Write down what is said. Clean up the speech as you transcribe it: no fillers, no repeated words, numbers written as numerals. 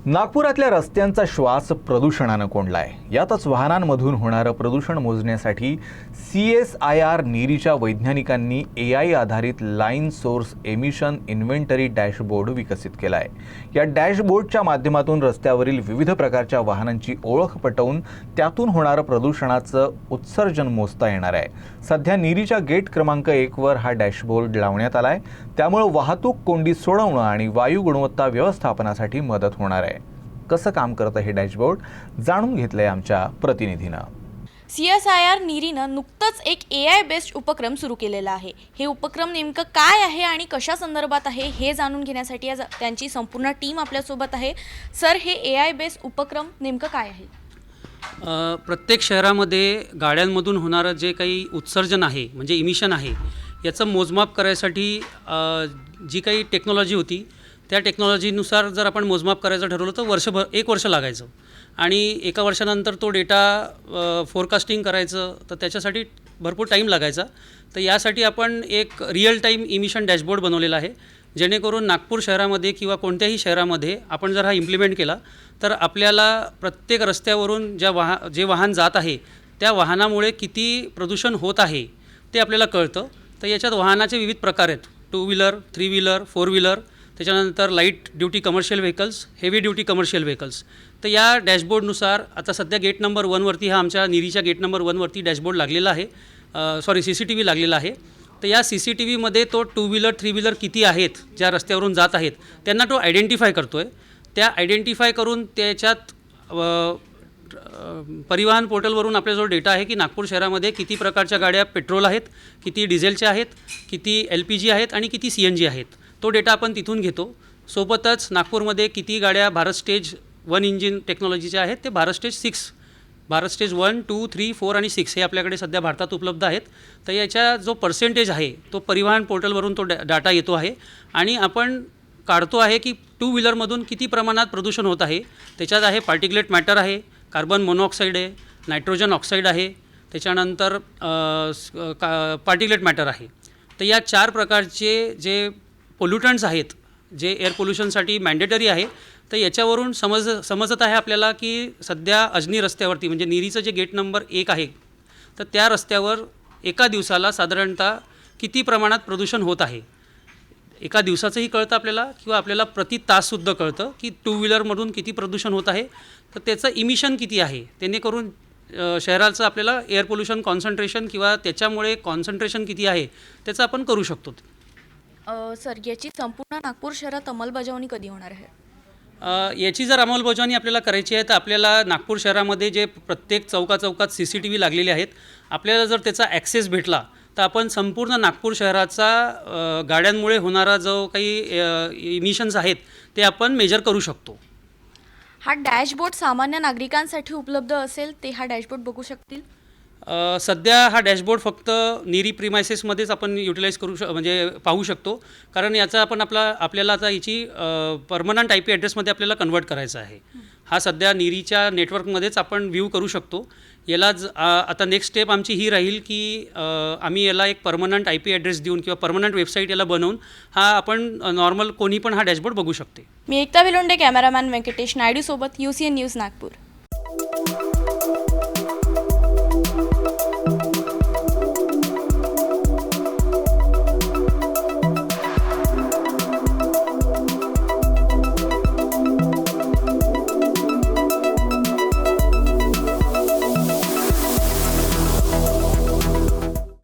नागपुरातल्या रस्त्यांचा श्वास प्रदूषणानं कोंडलाय। यातच वाहनांमधून होणारं प्रदूषण मोजण्यासाठी CSIR नीरीच्या वैज्ञानिकांनी AI आधारित line source emission inventory dashboard विकसित केलाय। या डॅशबोर्डच्या माध्यमातून रस्त्यावरील विविध प्रकारच्या वाहनांची ओळख पटवून त्यातून होणारं प्रदूषणाचं उत्सर्जन मोजता येणार आहे। सध्या नीरीच्या गेट क्रमांक 1 वर हा डॅशबोर्ड लावण्यात आलाय, त्यामुळे वाहतूक कोंडी सोडवणं आणि वायू गुणवत्ता व्यवस्थापनासाठी मदत होणार आहे। कसं काम करतं हे डॅशबोर्ड जाणून घेतलंय आमच्या प्रतिनिधीनं। CSIR नीरीनं नुकतंच एक AI बेस्ड उपक्रम सुरू केलेला आहे। हे उपक्रम नेमकं काय आहे आणि कशा संदर्भात आहे हे जाणून घेण्यासाठी आज त्यांची संपूर्ण टीम आपल्यासोबत आहे। सर, हे AI बेस्ड उपक्रम नेमकं काय आहे? प्रत्येक शहरामध्ये गाड्यांमधून होणारं जे काही उत्सर्जन आहे म्हणजे इमिशन आहे, याचं मोजमाप करायसाठी जी काही टेक्नॉलॉजी होती त्या टेक्नॉलॉजीनुसार जर आपण मोजमाप करायचं ठरवलं तर एक वर्ष लागायचं आणि एका वर्षानंतर तो डेटा फोरकास्टिंग करायचं तर त्याच्यासाठी भरपूर टाईम लागायचा। तर यासाठी आपण एक रिअल टाईम इमिशन डॅशबोर्ड बनवलेला आहे, जेणेकरून नागपूर शहरामध्ये किंवा कोणत्याही शहरामध्ये आपण जर हा इम्प्लिमेंट केला तर आपल्याला प्रत्येक रस्त्यावरून जे वाहन जात आहे त्या वाहनामुळे किती प्रदूषण होत आहे ते आपल्याला कळतं। तर याच्यात वाहनाचे विविध प्रकार आहेत, 2 व्हीलर, 3 व्हीलर, 4 व्हीलर, त्याच्यानंतर light duty commercial vehicles, heavy duty commercial vehicles. तर या डॅशबोर्डनुसार आता सध्या गेट नंबर 1 वरती हा आमच्या नीरीच्या गेट नंबर 1 वरती डॅशबोर्ड लागलेला आहे, CCTV लागलेला आहे। तर या CCTVमध्ये तो 2 व्हीलर 3 व्हीलर किती आहेत ज्या रस्त्यावरून जात आहेत त्यांना तो आयडेंटिफाय करतो आहे। त्या आयडेंटिफाय करून त्याच्यात परिवहन पोर्टलवरून आपल्याजवळ डेटा आहे की नागपूर शहरामध्ये किती प्रकारच्या गाड्या पेट्रोल आहेत, किती डिझेलच्या आहेत, किती LPG आहेत आणि किती CNG आहेत। तो डेटा आपण तिथून घेतो। सोबतच नागपूरमध्ये किती गाड्या भारत स्टेज 1 इंजिन टेक्नॉलॉजीच्या आहेत ते भारत स्टेज 1, 2, 3, 4 आणि 6 हे आपल्याकडे सध्या भारतात उपलब्ध आहेत। तर याचा जो पर्सेंटेज आहे तो परिवहन पोर्टलवरून तो डाटा येतो आहे आणि आपण काढतो आहे की 2 व्हीलरमधून किती प्रमाणात प्रदूषण होत आहे। त्याच्यात आहे पार्टिक्युलेट मॅटर आहे, कार्बन मोनॉक्साईड आहे, नायट्रोजन ऑक्साईड आहे, त्याच्यानंतर पार्टिक्युलेट मॅटर आहे। तर या 4 प्रकारचे जे पोल्युटंट्स आहेत जे एअर पोल्युशनसाठी मॅन्डेटरी आहे, तर याच्यावरून समजत आहे आपल्याला की सध्या अजनी रस्त्यावरती म्हणजे नीरीचं जे गेट नंबर 1 आहे तर त्या रस्त्यावर एका दिवसाला साधारणतः किती प्रमाणात प्रदूषण होत आहे। एका दिवसाचंही कळतं आपल्याला किंवा आपल्याला प्रति ताससुद्धा कळतं की 2 व्हीलरमधून किती प्रदूषण होत आहे, तर त्याचं इमिशन किती आहे, जेणेकरून शहराचं आपल्याला एअर पोल्युशन कॉन्सन्ट्रेशन किंवा त्याच्यामुळे कॉन्सन्ट्रेशन किती आहे त्याचं आपण करू शकतो। सर, याची संपूर्ण नागपूर शहरात अंमलबजावणी कधी होणार आहे? याची जर अंमलबजावणी आपल्याला करायची आहे तर आपल्याला नागपूर शहरामध्ये जे प्रत्येक चौकात CCTV लागलेले आहेत, आपल्याला जर त्याचा ॲक्सेस भेटला तर आपण संपूर्ण नागपूर शहराचा गाड्यांमुळे होणारा जो काही इमिशन्स आहेत ते आपण मेजर करू शकतो। हा डॅशबोर्ड सामान्य नागरिकांसाठी उपलब्ध असेल ते हा डॅशबोर्ड बघू शकतील? सध्या हा डॅशबोर्ड फक्त नीरी प्रिमायसेसमध्येच आपण युटिलाइज म्हणजे पाहू शकतो, कारण याचा आपल्याला आता याची परमनंट IP ॲड्रेसमध्ये आपल्याला कन्वर्ट करायचा आहे। हा सध्या नीरीच्या नेटवर्कमध्येच आपण व्ह्यू करू शकतो। याला आता नेक्स्ट स्टेप आमची ही राहील की आम्ही याला एक परमनंट IP ॲड्रेस देऊन किंवा परमनंट वेबसाईट याला बनवून हा आपण नॉर्मल कोणी पण हा डॅशबोर्ड बघू शकते। मी एकता विलोंडे, कॅमेरामॅन व्यंकटेश नायडू सोबत UCN न्यूज नागपूर।